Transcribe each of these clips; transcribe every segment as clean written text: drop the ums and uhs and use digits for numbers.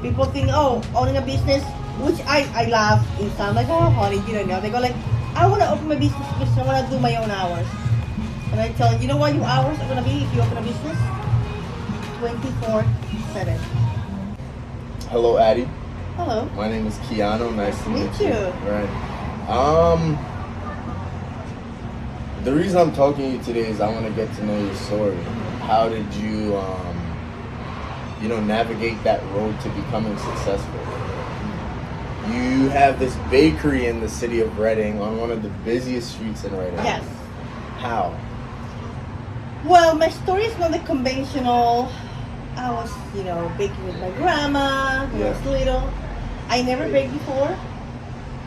People think, oh, owning a business, which I laugh inside, like, oh, honey, you don't know. They go like, I want to open my business because I want to do my own hours. And I tell them, you know what your hours are going to be if you open a business? 24/7. Hello, Addie. Hello. My name is Keanu. Nice to meet you. Right. The reason I'm talking to you today is I want to get to know your story. How did you, navigate that road to becoming successful? You have this bakery in the city of Reading on one of the busiest streets in Reading. Yes. How? Well, my story is not the conventional. I was, baking with my grandma when I was little. I never baked before.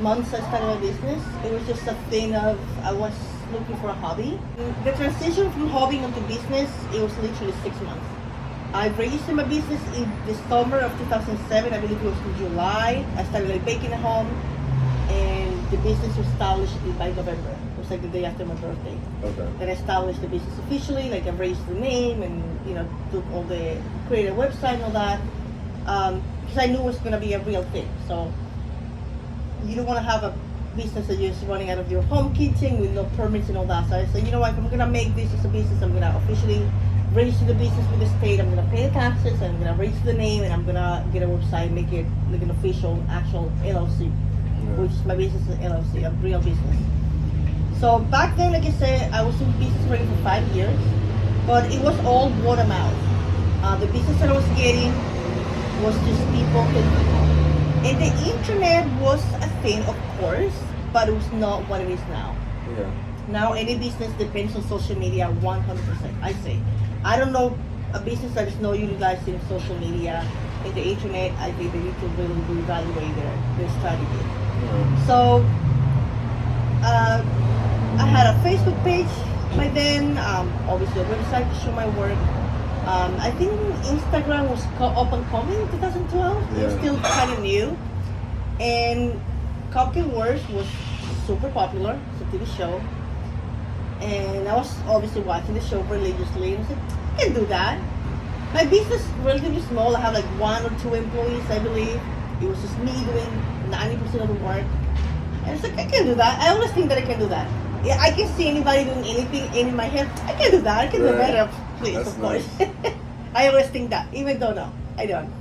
Once I started a business, it was just a thing of, I was looking for a hobby. The transition from hobby into business, it was literally 6 months. I registered my business in the summer of 2007. I believe it was in July. I started baking at home, and the business was established by November. It was like the day after my birthday. Okay. Then I established the business officially, like I raised the name and took all the created a website and all that. Because I knew it was gonna be a real thing. So you don't want to have a business that you're just running out of your home kitchen with no permits and all that. So I said, you know what, if I'm gonna make this as a business, I'm gonna officially register the business with the state. I'm gonna pay the taxes. I'm gonna register the name, and I'm gonna get a website, make it like an official, actual LLC, which is my business is LLC, a real business. So back then, like I said, I was in business already for 5 years, but it was all word of mouth. The business that I was getting was just people to people. And the internet was a thing, of course, but it was not what it is now. Yeah. Now any business depends on social media 100%. I say, I don't know a business that is not utilizing social media and the internet. I think they need to really reevaluate their strategy. Yeah. So I had a Facebook page by then, obviously a website to show my work. I think Instagram was up and coming in 2012. It was still kind of new. And Cupcake Wars was super popular. It's a TV show. And I was obviously watching the show religiously. And I said, I can do that. My business is relatively small. I have like 1 or 2 employees, I believe. It was just me doing 90% of the work. And it's like, I can do that. I always think that I can do that. Yeah, I can see anybody doing anything in my head. I can do that. I can do better, please, That's of course. nice. I always think that, even though no, I don't.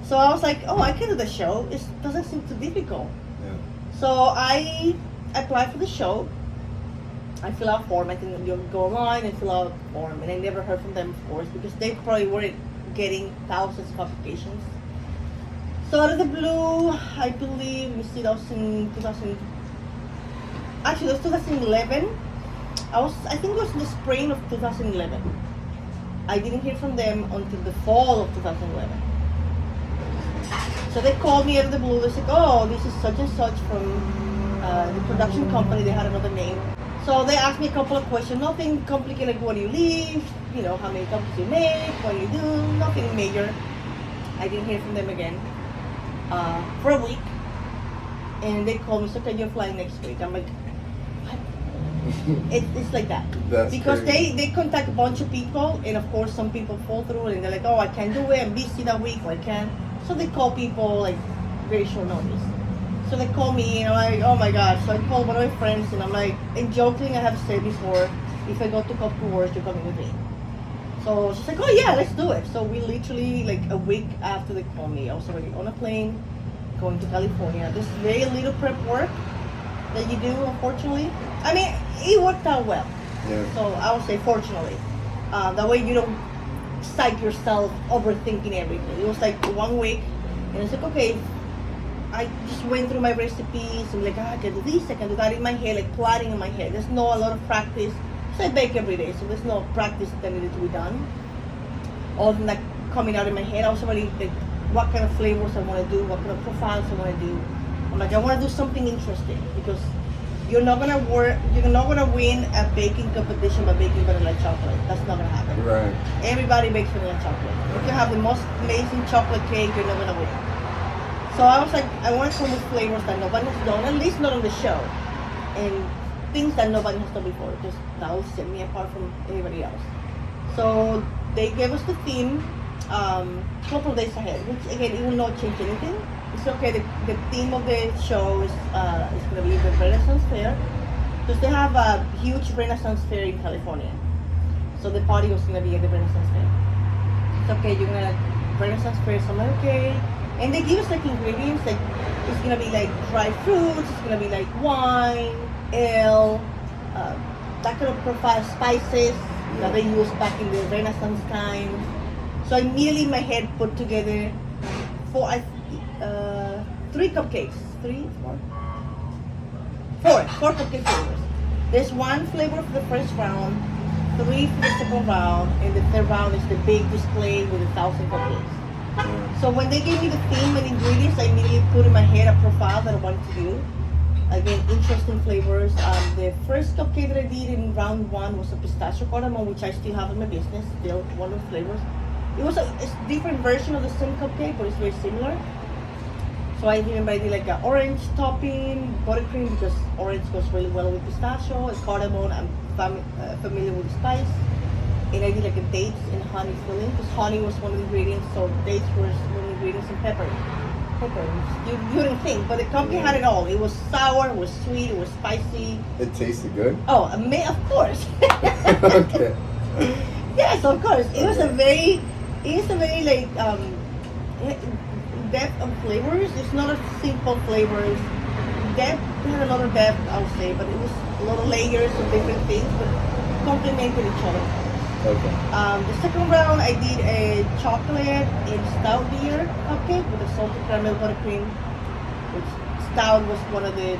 So I was like, oh, I can do the show. It doesn't seem too difficult. Yeah. So I applied for the show. I fill out a form. I think you go online and fill out a form. And I never heard from them, of course, because they probably weren't getting thousands of applications. So out of the blue, I believe, let me see, that was in 2000. Actually, it was 2011. I think it was in the spring of 2011. I didn't hear from them until the fall of 2011. So they called me out of the blue. They said, oh, this is such and such from the production company. They had another name. So they asked me a couple of questions. Nothing complicated, like where do you live? How many cupcakes you make? What do you do? Nothing major. I didn't hear from them again for a week. And they called me, so can you fly next week? I'm like, what? It's like that. That's because crazy. they contact a bunch of people, and of course some people fall through and they're like, oh, I can't do it, I'm busy that week, or I can't. So they call people like very short notice. So they call me and I'm like, oh my god. So I call one of my friends and I'm like, and joking, I have said before, if I go to Cupcake Wars, you're coming with me. So she's like, oh yeah, let's do it. So we literally, like a week after they called me, I was already on a plane going to California. There's very little prep work that you do, unfortunately. I mean, it worked out well. Yeah. So I would say fortunately. That way you don't psych yourself overthinking everything. It was like 1 week, and it's like, okay, I just went through my recipes and like, I can do this, I can do that in my head, like plotting in my head. There's no a lot of practice. So I bake every day, so there's no practice that needed to be done. All than like coming out in my head, I was already like, what kind of flavors I want to do, what kind of profiles I want to do. I'm like, I want to do something interesting because you're not gonna win a baking competition by baking vanilla chocolate. That's not gonna happen. Right. Everybody makes vanilla chocolate. You can have the most amazing chocolate cake, you're not gonna win. So I was like, I want to come with flavors that nobody has done, at least not on the show, and things that nobody has done before, because that will set me apart from everybody else. So they gave us the theme. couple of days ahead, which again, it will not change anything. It's okay. The theme of the show is going to be the Renaissance Fair, because they have a huge Renaissance Fair in California. So the party was going to be at the Renaissance Fair. It's okay, you're going to Renaissance Fair, so I'm like, okay. And they give us like ingredients, like it's going to be like dry fruits, it's going to be like wine, ale, that kind of profile spices that they used back in the Renaissance times. So I immediately in my head put together three cupcakes. Four cupcake flavors. There's one flavor for the first round, 3 for the second round, and the third round is the big display with 1,000 cupcakes. So when they gave me the theme and ingredients, I immediately put in my head a profile that I wanted to do. Again, interesting flavors. The first cupcake that I did in round 1 was a pistachio cardamom, which I still have in my business, still one of the flavors. It was a different version of the same cupcake, but it's very similar. So I remember I did like an orange topping, buttercream, because orange goes really well with pistachio, and cardamom, I'm familiar with the spice. And I did like a dates and honey filling, because honey was one of the ingredients, so dates were one of the ingredients, and pepper. You wouldn't think, but the cupcake had it all. It was sour, it was sweet, it was spicy. It tasted good? Oh, of course. Okay. Yes, of course. It was a very like depth of flavors. It's not a simple flavors. Depth had a lot of depth, I would say, but it was a lot of layers of different things, but complemented each other. Okay. The second round, I did a chocolate and stout beer cupcake with a salted caramel buttercream. Which stout was one of the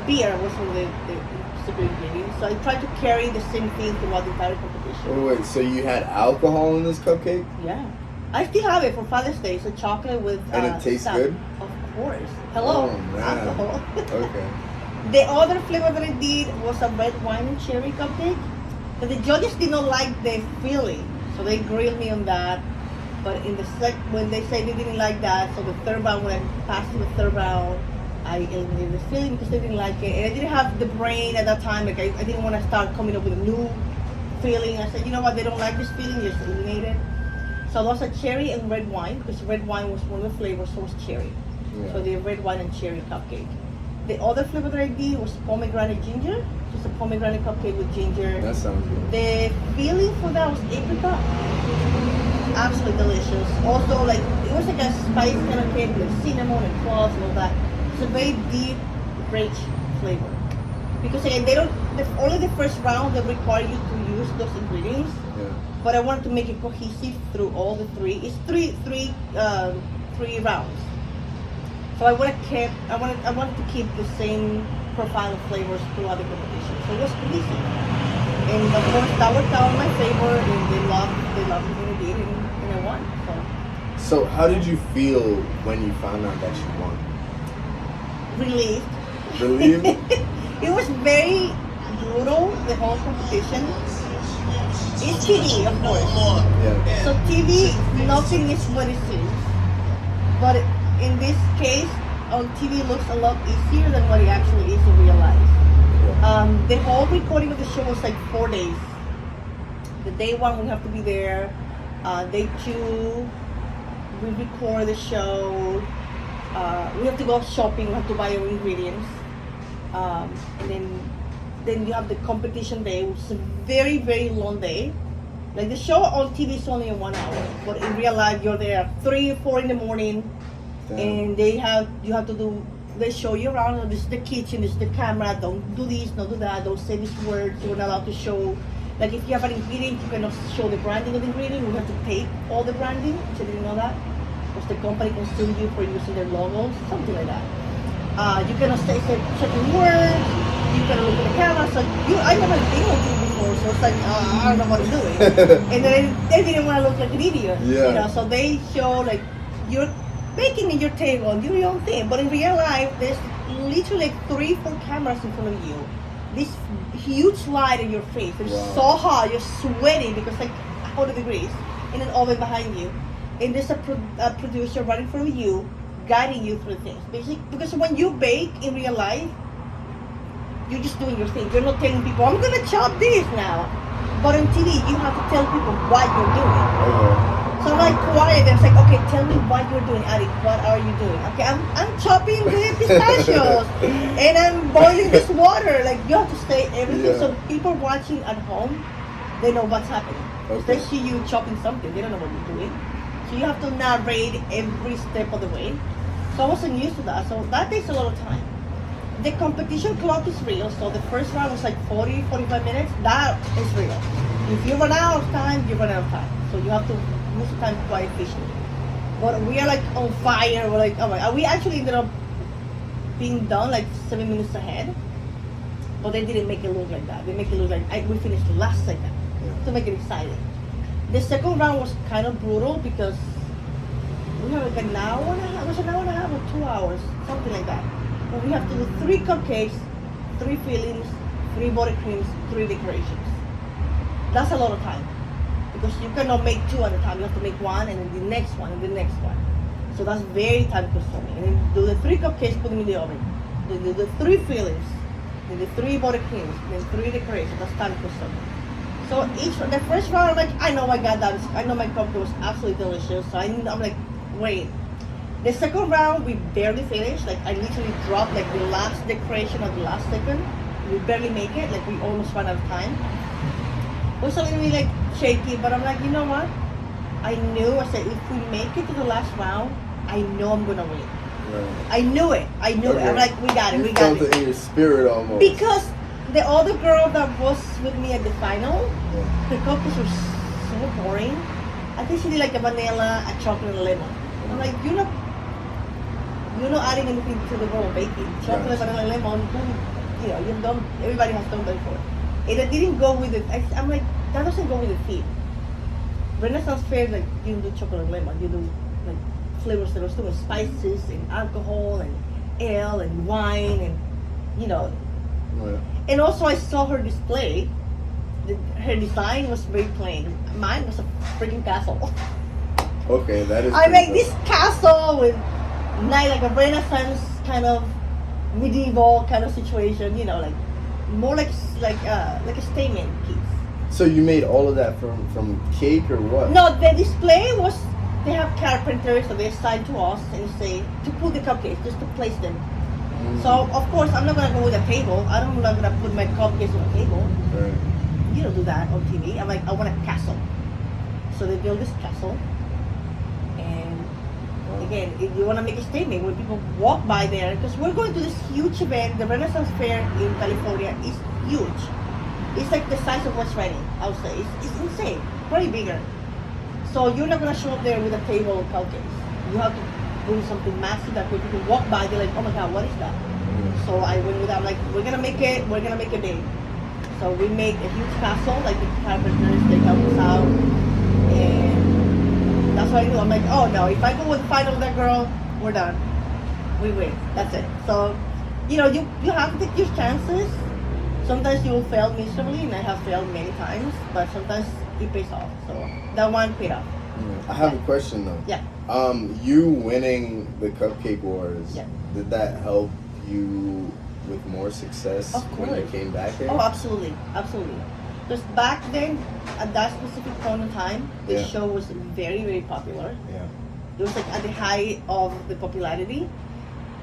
beer was one of the super ingredients. So I tried to carry the same thing throughout the entire competition. Wait, so you had alcohol in this cupcake? Yeah. I still have it for Father's Day. It's a chocolate with and it tastes stout. good? Of course. Hello. Oh, man. Alcohol. Okay. The other flavor that I did was a red wine and cherry cupcake. But the judges did not like the filling, so they grilled me on that. But in the when they said they didn't like that, so the third round, when I passed to the third round, I eliminated the filling because they didn't like it. And I didn't have the brain at that time, like I didn't want to start coming up with a new filling. I said, you know what, they don't like this filling, just eliminate it. So I lost a cherry and red wine, because red wine was one of the flavors, so was cherry. Yeah. So the red wine and cherry cupcake. The other flavor that I did was pomegranate ginger, just a pomegranate cupcake with ginger. That sounds good. The filling for that was apricot. Absolutely delicious. Also, like it was like a spice kind of cake with cinnamon and cloves and all that. It's a very deep, rich flavor. Because again, they don't. Only the first round they require you to use those ingredients. Yeah. But I wanted to make it cohesive through all the three. It's three rounds. So I wanted to keep the same profile of flavors throughout the competition. So it was cohesive. And of course that worked out in my favor, and they loved what I did, and I won. So how did you feel when you found out that you won? Relieved. Relieved? It was very brutal, the whole competition. It's TV, of course. Yeah. So TV, nothing is what it seems. But in this case, on TV looks a lot easier than what it actually is in real life. Yeah. The whole recording of the show was like 4 days. The day 1 we have to be there. Day 2 we record the show. We have to go shopping. We have to buy our ingredients. And then you have the competition day, which is a very, very long day. Like the show on TV is only 1 hour, but in real life you're there 3 or 4 in the morning. Damn. And they show you around. This is the kitchen, this is the camera. Don't do this, don't do that. Don't say these words. You're not allowed to show. Like if you have an ingredient, you cannot show the branding of the ingredient. We have to tape all the branding. So you didn't know that, because the company can sue you for using their logos, something like that. You cannot say certain words. You cannot look at the camera. So I never been on TV before, so it's like I don't know what I'm doing. And then they didn't want to look like an idiot. Yeah. You know, so they show like you're baking in your table, do your own thing. But in real life, there's literally like 3-4 cameras in front of you. This huge light in your face. It's Wow. so hot, you're sweating because like 100 degrees, and an oven behind you. And there's a producer right in front of you, guiding you through things. Basically, because when you bake in real life, you're just doing your thing. You're not telling people, I'm gonna chop this now. But on TV, you have to tell people what you're doing. Okay. So I'm like quiet. I was like, okay, tell me what you're doing, Ari. What are you doing? Okay, I'm chopping the pistachios and I'm boiling this water. Like you have to say everything. Yeah. So people watching at home, they know what's happening. Okay. They see you chopping something. They don't know what you're doing. So you have to narrate every step of the way. So I wasn't used to that. So that takes a lot of time. The competition clock is real. So the first round was like 40, 45 minutes. That is real. If you run out of time, you run out of time. So you have to use the time quite efficiently. But we are like on fire. We're like, oh my God. We actually ended up being done like 7 minutes ahead. But they didn't make it look like that. They make it look like we finished last second to make it exciting. The second round was kind of brutal because we have like an hour and a half. It was an hour and a half or 2 hours, something like that. But we have to do 3 cupcakes, 3 fillings, 3 buttercreams, 3 decorations. That's a lot of time because you cannot make 2 at a time. You have to make 1 and then the next one and the next one. So that's very time consuming. And then do the 3 cupcakes, put them in the oven. Then do the 3 fillings, then the 3 buttercreams, then 3 decorations. That's time consuming. So the first round, I'm like, I know I got that. I know my cupcake was absolutely delicious. So I'm like, wait. The second round, we barely finished. Like I literally dropped like the last decoration at the last second. We barely make it. Like we almost ran out of time. It was a little bit like shaky, but I'm like, you know what? I knew. I said, if we make it to the last round, I know I'm gonna win. Right. I knew it. I knew it. I'm like, we got it. You We got felt it. it in your spirit almost. Because the other girl that was with me at the final, Yeah. her cupcakes were so boring. I think she did like a vanilla, a chocolate, and a lemon. I'm like, you're not adding anything to the world of baking. Chocolate, Right. vanilla, lemon, you've done. Everybody has done that before. And it didn't go with it. I'm like, that doesn't go with the theme. Renaissance Fair, like you do chocolate and lemon. You do like flavors that are still with spices and alcohol and ale and wine and Yeah. And also, I saw her display. Her design was very plain. Mine was a freaking castle. Okay, that is. I pretty made this castle with like a Renaissance kind of medieval kind of situation. Like more like a statement piece. So you made all of that from cake or what? No, the display was. They have carpenters, so they assign to us and say to put the cupcakes, just to place them. So of course I'm not gonna go with a table. I'm not gonna put my cupcakes on a table. Right. You don't do that on TV. I'm like, I want a castle. So they build this castle. And again, if you want to make a statement when people walk by there, because we're going to this huge event, the Renaissance Fair in California is huge. It's like the size of West Reading, I would say. It's insane, way bigger. So you're not gonna show up there with a table of cupcakes. You have to bring something massive that when people walk by, they're like, oh my God, what is that? So I went with that. I'm like, we're gonna make it big. So we make a huge castle, like the carpenters, they help us out. And that's what I do. I'm like, oh no, if I go with the final with that girl, we're done. We win. That's it. So, you have to take your chances. Sometimes you will fail miserably, and I have failed many times, but sometimes it pays off. So that one paid off. I have a question though. Yeah. You winning the Cupcake Wars, Yeah. did that help you with more success Of when you course. came back here? Oh, absolutely. Because back then, at that specific point in time, the Yeah. show was very, very popular. Yeah. It was like at the height of the popularity.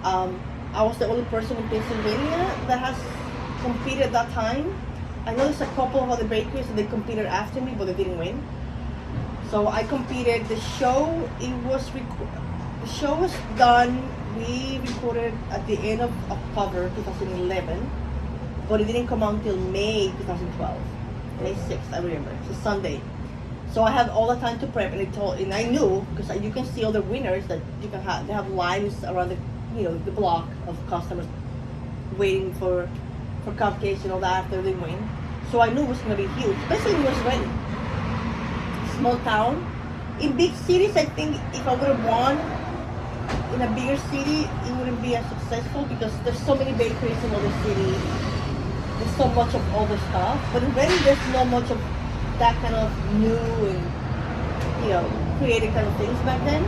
I was the only person in Pennsylvania that has competed at that time. I know there's a couple of other bakeries that they competed after me, but they didn't win. So I competed. The show was done. We recorded at the end of October 2011, but it didn't come out until May 2012. May 6th, I remember. It's a Sunday. So I had all the time to prep, and I knew because you can see all the winners that you can have. They have lines around the block of customers waiting for cupcakes and all that after they win. So I knew it was gonna be huge, especially when it was ready. Small town. In big cities, I think if I would have won in a bigger city, it wouldn't be as successful because there's so many bakeries in other cities. There's so much of all the stuff. But in Reading, there's not much of that kind of new and creative kind of things back then.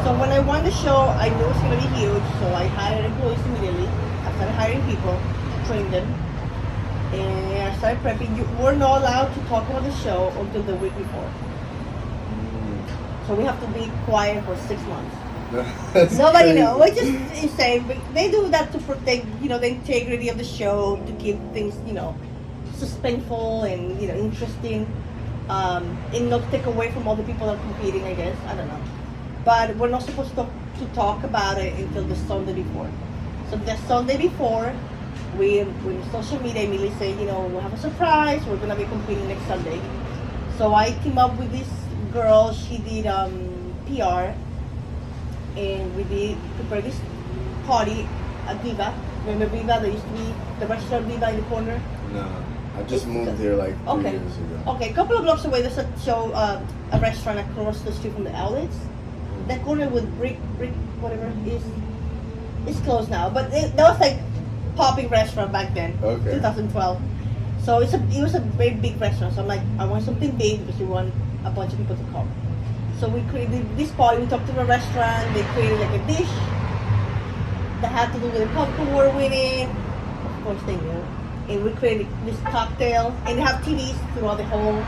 So when I won the show, I knew it was gonna be huge. So I hired employees immediately. I started hiring people, trained them, and I started prepping. You were not allowed to talk about the show until the week before. So we have to be quiet for 6 months. That's Nobody crazy. knows. Which is insane. But they do that to protect, the integrity of the show, to keep things, suspenseful and interesting, and not take away from all the people that are competing. I guess I don't know, but we're not supposed to talk about it until the Sunday before. So the Sunday before, we social media immediately say, we have a surprise. We're gonna be competing next Sunday. So I team up with this girl. She did PR, and we did prepare this party at Viva. Remember Viva? There used to be the restaurant Viva in the corner. No, I just moved here like 3 Okay. years ago. Okay, a couple of blocks away, there's a restaurant across the street from the outlets. That corner with brick, whatever is closed now. But that was like popping restaurant back then, Okay. 2012. So it was a very big restaurant. So I'm like, I want something big because we want a bunch of people to come. So we created this party. We talked to the restaurant. They created like a dish that had to do with the popcorn we're winning. Of course they knew. And we created this cocktail, and they have TVs throughout the whole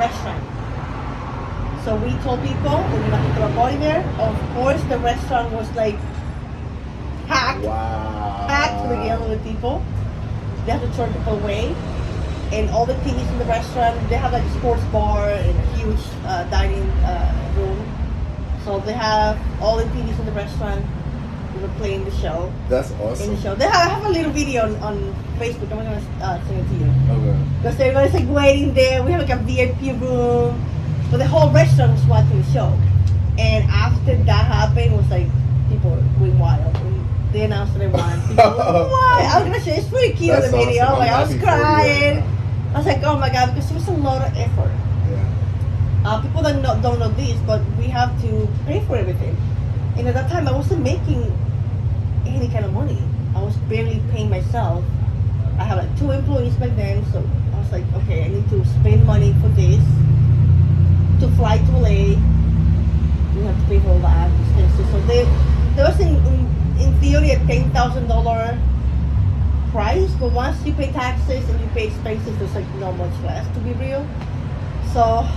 restaurant. So we told people we're gonna have to throw a party there. Of course, the restaurant was like packed to the gills with people. They have to turn people away, and all the TVs in the restaurant. They have like a sports bar and a huge dining room. So they have all the TVs in the restaurant. We were playing the show. That's In the awesome. show, I have a little video on Facebook. I'm gonna send it to you. Okay. Because everybody's like waiting there. We have like a VIP room, but the whole restaurant was watching the show. And after that happened, it was like people went wild. When they announced that they won, people went wild. I was gonna show you, it's pretty cute on the That's video. awesome. Like I'm I was happy for you crying. right I was like, oh my god, because it was a lot of effort. Yeah. People that don't know this, but we have to pay for everything. And at that time, I wasn't making any kind of money. I was barely paying myself. I had like 2 employees back then, so I was like, okay, I need to spend money for this. To fly to LA, we have to pay for all that expenses. So there was in theory a $10,000 price, but once you pay taxes and you pay expenses, there's like not much left, to be real. So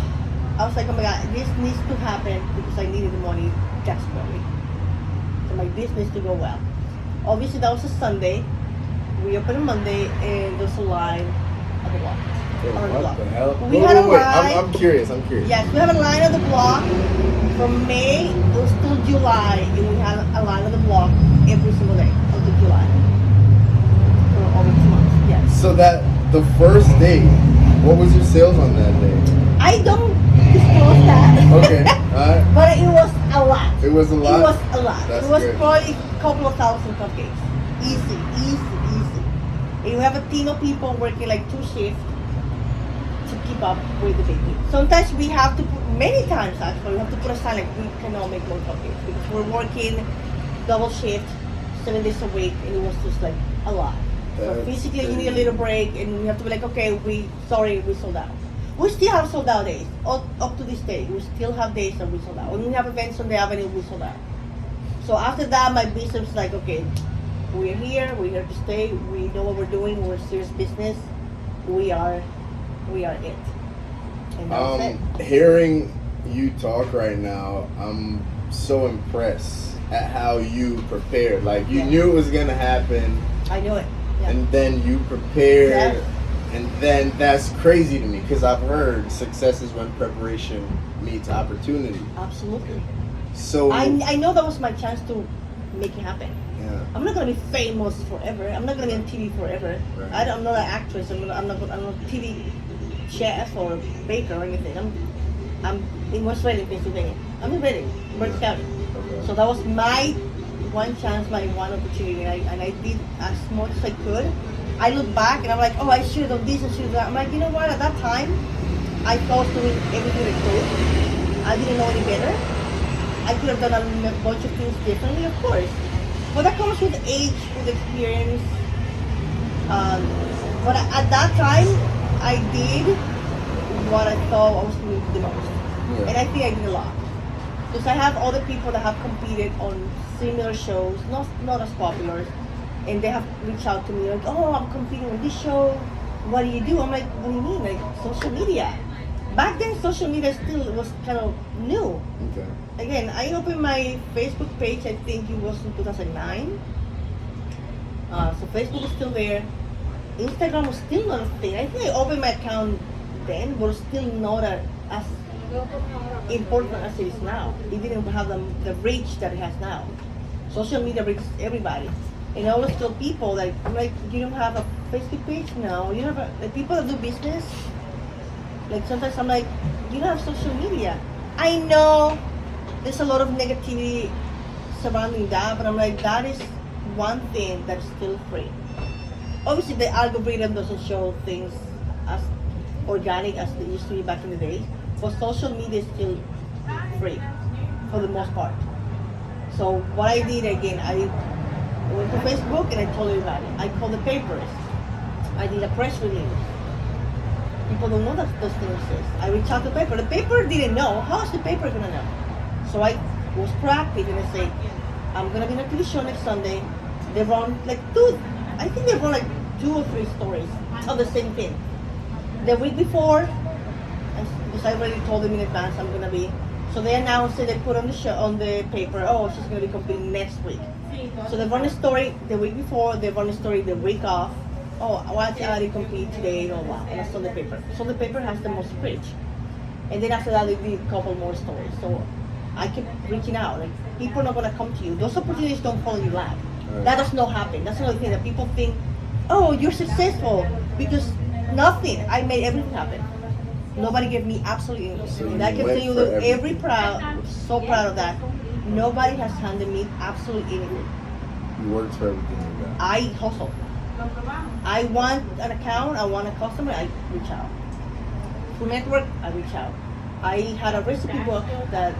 I was like, oh my god, this needs to happen because I needed the money desperately for my business to go well. Obviously, that was a Sunday. We opened on Monday, and there's a line at the block. On the What block. the hell? We Wait, had a wait, wait. line. I'm curious. I'm curious. Yes, we have a line on the block from May. It was till July, and we had a line on the block every single day until July for over 2 months. Yes. So that the first day, what was your sales on that day? I don't disclose that. Okay. Alright. But it was a lot. It was a lot. It was a lot. That's It was good. probably a couple of thousand cupcakes. Easy. And you have a team of people working like 2 shifts to keep up with the baking. Sometimes we have to put, many times actually, we have to put aside like we cannot make more cupcakes because we're working double shift 7 days a week, and it was just like a lot. So That's physically you need a crazy. little break, and we have to be like, okay, we sold out. We still have sold out days. Up to this day, we still have days that we sold out. When we have events on the avenue, we sold out. So after that, my business was like, okay, we're here to stay. We know what we're doing. We're serious business. We are it. And that's it. Hearing you talk right now, I'm so impressed at how you prepared. Like you Yeah. knew it was gonna happen, I knew it. Yeah. and then you prepared. Yes. And then that's crazy to me because I've heard success is when preparation meets opportunity. Absolutely. So I know that was my chance to make it happen. yeah. I'm not gonna be famous forever. I'm not gonna be on TV forever. Right. I'm not an actress. I'm not a TV chef or baker or anything. I'm in West Reading, Pennsylvania. I'm in Reading, Berks County. Okay. So that was my one chance, my one opportunity, and I did as much as I could. I look back and I'm like, oh, I should have done this, I should have done that. I'm like, you know what? At that time, I thought doing everything I could. I didn't know any better. I could have done a bunch of things differently, of course. But that comes with age, with experience. But at that time, I did what I thought I was doing the most. Yeah. And I think I did a lot. Because I have other people that have competed on similar shows, not as popular, and they have reached out to me like, oh, I'm competing on this show. What do you do? I'm like, what do you mean? Like social media. back then social media still was kind of new. Okay. Again, I opened my Facebook page, I think it was in 2009. So Facebook is still there. Instagram was still not a thing. I think I opened my account then, but still not as important as it is now. It didn't have the reach that it has now. Social media reaches everybody. And I always tell people, like, I'm like, you don't have a Facebook page? No. You don't have like, people that do business, like sometimes I'm like, you don't have social media. I know there's a lot of negativity surrounding that, but I'm like, that is one thing that's still free. Obviously, the algorithm doesn't show things as organic as they used to be back in the days, but social media is still free for the most part. So what I did again, I went to Facebook and I told everybody. I called the papers. I did a press release. People don't know that those things exist. I reached out to the paper. The paper didn't know. How is the paper gonna know? So I was proactive and I said, I'm gonna be on a TV show next Sunday. They run like I think they run like 2 or 3 stories of the same thing. The week before, because I already told them in advance I'm gonna be. So they announced it. They put on the show on the paper. Oh, she's gonna be competing next week. So they run a story the week before. They run a story the week off. Oh, watch Ari compete today. Oh wow, and that's on the paper. So the paper has the most reach. And then after that, they did a couple more stories. So I kept reaching out. Like people are not gonna come to you. Those opportunities don't follow you back. Right. That does not happen. That's another thing that people think. Oh, you're successful because nothing. I made everything happen. Nobody gave me absolutely anything. So and I can tell you that so Yeah. proud of that. Nobody has handed me absolutely anything. You worked for everything you got. I hustle. I want an account, I want a customer, I reach out. Through network, I reach out. I had a recipe book that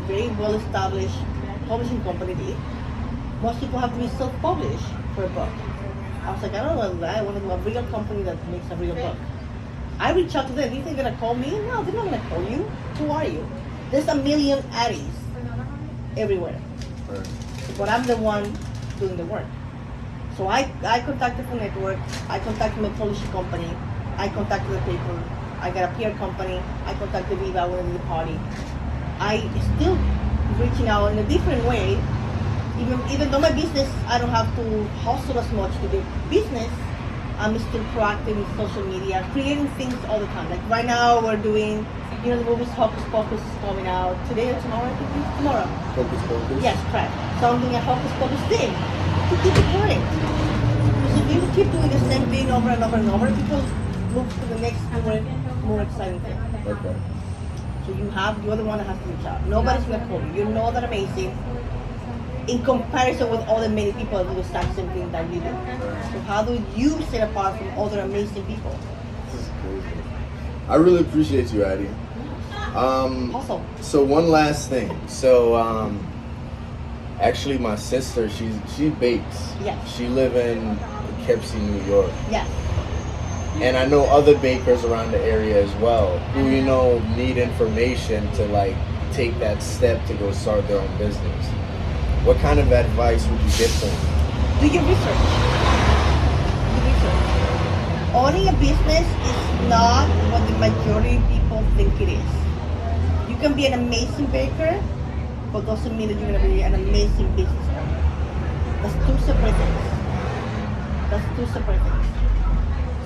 very well established publishing company did. Most people have to be self-published for a book. I was like, I don't want that. I want to do a real company that makes a real book. I reach out to them. Do you think they're gonna call me? No, they're not gonna call you. Who are you? There's a million Addies everywhere. Right. But I'm the one doing the work. So I contacted the network, I contacted my publishing company, I contacted the paper, I got a PR company, I contacted Viva when I did the party. I still reaching out in a different way. Even though my business, I don't have to hustle as much to do business, I'm still proactive in social media, creating things all the time. Like right now we're doing, the movies Hocus Pocus is coming out today or tomorrow, I think it's tomorrow. Focus, focus. Yes, correct. So I'm doing a Hocus Pocus thing to keep it current. Because if you keep doing the same thing over and over and over, people move to the next more exciting thing. Okay. So you're the one that has to reach out. Nobody's gonna call you. You know that amazing. In comparison with all the many people that do the exact same thing that you do. So how do you stand apart from other amazing people? This is crazy. I really appreciate you, Addie. Awesome. So one last thing. So actually my sister, she bakes. Yes. She live in Poughkeepsie, New York. Yes. And I know other bakers around the area as well who, need information to like take that step to go start their own business. What kind of advice would you give them? Do your research. Do research. Owning a business is not what the majority of people think it is. You can be an amazing baker, but doesn't mean that you're going to be an amazing business owner. That's 2 separate things. That's 2 separate things.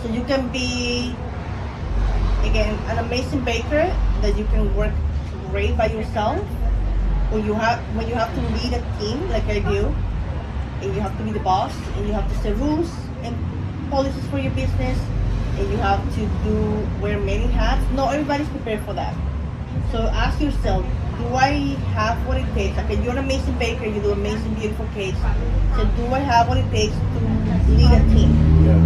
So you can be, again, an amazing baker that you can work great by yourself, or when you have to lead a team like I do, and you have to be the boss, and you have to set rules and policies for your business, and you have to wear many hats. Not everybody's prepared for that. So ask yourself, do I have what it takes? Like you're an amazing baker, you do amazing, beautiful cakes. So do I have what it takes to lead a team? Yeah.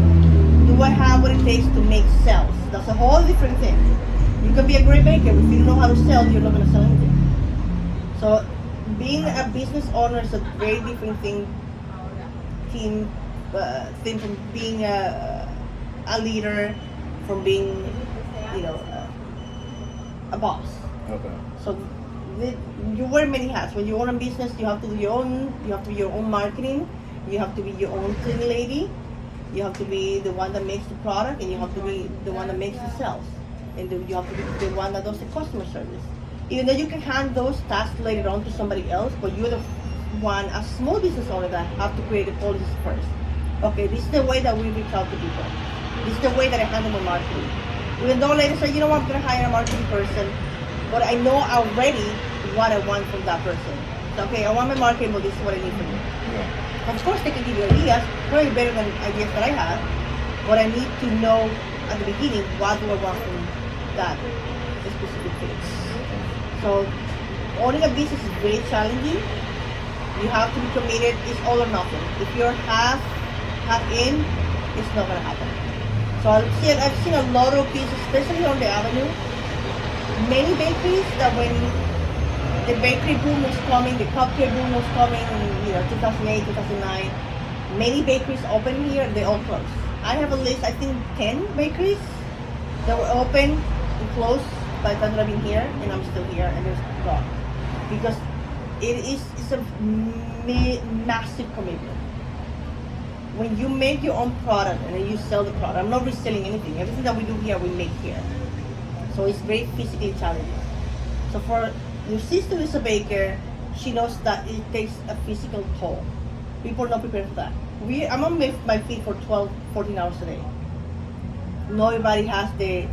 Do I have what it takes to make sales? That's a whole different thing. You can be a great baker, but if you don't know how to sell, you're not going to sell anything. So being a business owner is a very different thing from being a leader, from being, a boss. Okay. So you wear many hats. When you own a business, you have to do you have to be your own marketing, you have to be your own cleaning lady, you have to be the one that makes the product, and you have to be the one that makes the sales. and you have to be the one that does the customer service. Even though you can hand those tasks later on to somebody else, but you're the one, a small business owner, that have to create the policies first. Okay, this is the way that we reach out to people. This is the way that I handle my marketing. Even though later say, you know what, I'm gonna hire a marketing person, but I know already what I want from that person. So, okay, I want my marketing, but this is what I need from you. Yeah. Of course, they can give you ideas, probably better than ideas that I have, but I need to know at the beginning what do I want from that specific thing. So, owning a business is very challenging. You have to be committed. It's all or nothing. If you're half in, it's not gonna happen. So I've seen a lot of businesses, especially on the avenue. Many bakeries that when the bakery boom was coming, the cupcake boom was coming in 2008, 2009, many bakeries open here, they all closed. I have a list, I think 10 bakeries that were open and closed by the time that I've been here, and I'm still here, and there's gone. Because it's a massive commitment. When you make your own product and then you sell the product, I'm not reselling anything. Everything that we do here, we make here. So it's very physically challenging. So for your sister who's a baker, she knows that it takes a physical toll. People are not prepared for that. I'm on my feet for 12, 14 hours a day. Not everybody has the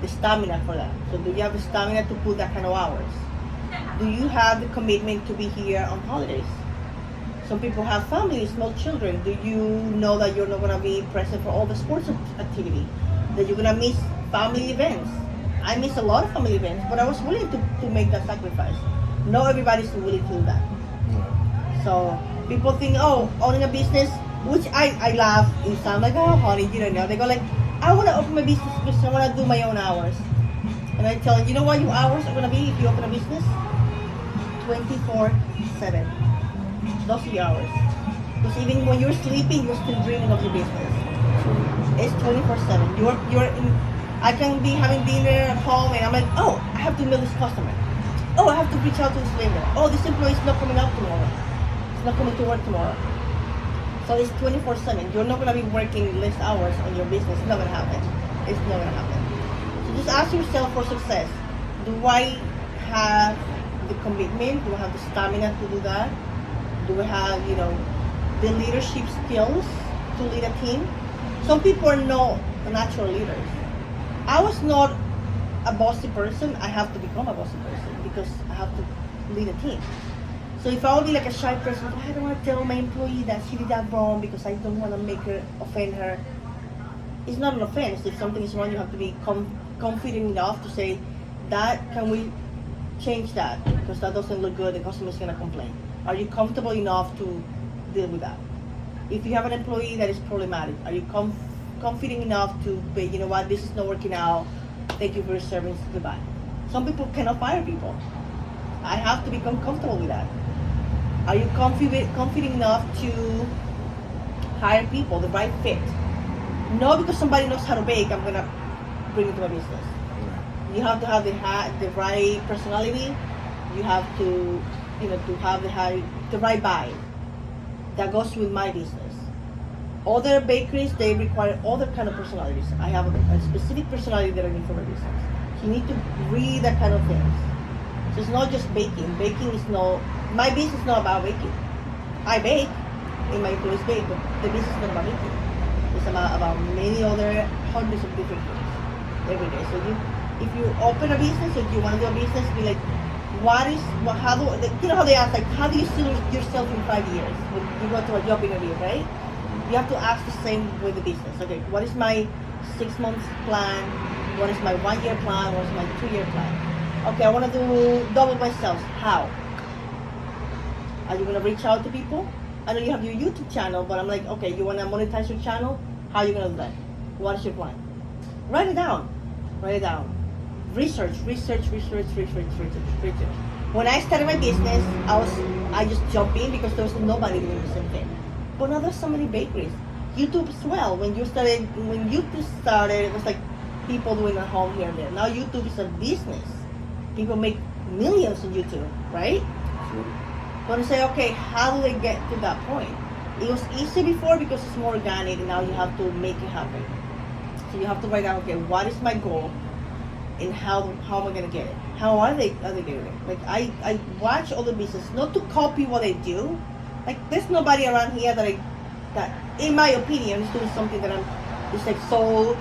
stamina for that. So do you have the stamina to put that kind of hours? Do you have the commitment to be here on holidays? Some people have families, small children. Do you know that you're not going to be present for all the sports activity? That you're going to miss family events? I miss a lot of family events, but I was willing to make that sacrifice. Not everybody's willing to do that. So people think, oh, owning a business, which I laugh. It sounds like, oh, honey, you don't know. They go like, I want to open my business because I want to do my own hours. And I tell them, you know what your hours are going to be if you open a business? 24/7. Those are your hours. Because even when you're sleeping, you're still dreaming of your business. It's 24/7. I can be having dinner at home and I'm like, oh, I have to mail this customer. Oh, I have to reach out to this vendor. Oh, this employee is not coming up tomorrow. It's not coming to work tomorrow. So it's 24/7. You're not going to be working less hours on your business. It's not going to happen. It's not going to happen. So just ask yourself for success. Do I have the commitment? Do I have the stamina to do that? Do I have, the leadership skills to lead a team? Some people are not natural leaders. I was not a bossy person. I have to become a bossy person because I have to lead a team. So if I would be like a shy person, I don't want to tell my employee that she did that wrong because I don't want to make her offend her. It's not an offense. If something is wrong, you have to be confident enough to say, that can we change that because that doesn't look good. The customer is going to complain. Are you comfortable enough to deal with that? If you have an employee that is problematic, are you confident enough to say, you know what, this is not working out. Thank you for your service. Goodbye. Some people cannot fire people. I have to become comfortable with that. Are you confident enough to hire people, the right fit? Not because somebody knows how to bake, I'm gonna bring it to my business. You have to have the right personality. You have to, to have the right vibe that goes with my business. Other bakeries, they require other kind of personalities. I have a specific personality that I need for my business. So you need to read that kind of things. So it's not just baking. Baking is my business is not about baking. I bake, and my employees bake, but the business is not about baking. It's about many other hundreds of different things every day. So if you open a business, or you want to do a business, be like, how they ask, like, how do you see yourself in 5 years when you go to a job interview, right? You have to ask the same with the business. Okay, what is my 6 months plan? What is my 1 year plan? What is my 2 year plan? Okay, I want to do double my sales. How? Are you going to reach out to people? I know you have your YouTube channel, but I'm like, okay, you want to monetize your channel? How are you going to do that? What is your plan? Write it down. Write it down. Research. When I started my business, I just jumped in because there was nobody doing the same thing. But now there's so many bakeries. YouTube as well. When YouTube started, it was like people doing at home here and there. Now YouTube is a business. People make millions on YouTube, right? Sure. But I say, okay, how do they get to that point? It was easy before because it's more organic, and now you have to make it happen. So you have to write down, okay, what is my goal? and how am I gonna get it? How are they getting it? Like I watch other businesses, not to copy what I do. Like there's nobody around here that in my opinion is doing something that it's like so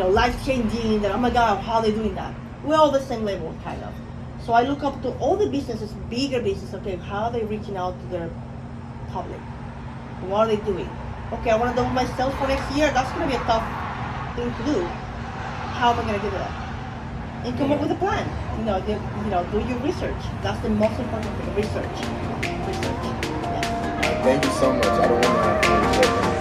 life changing, that oh my god, how are they doing that? We're all the same level kind of. So I look up to all the businesses, bigger businesses, okay, how are they reaching out to their public? What are they doing? Okay, I want to double my sales for next year. That's going to be a tough thing to do. How am I going to do that? And come up with a plan. Do your research. That's the most important thing. Research. Yeah. Thank you so much. I don't want to have to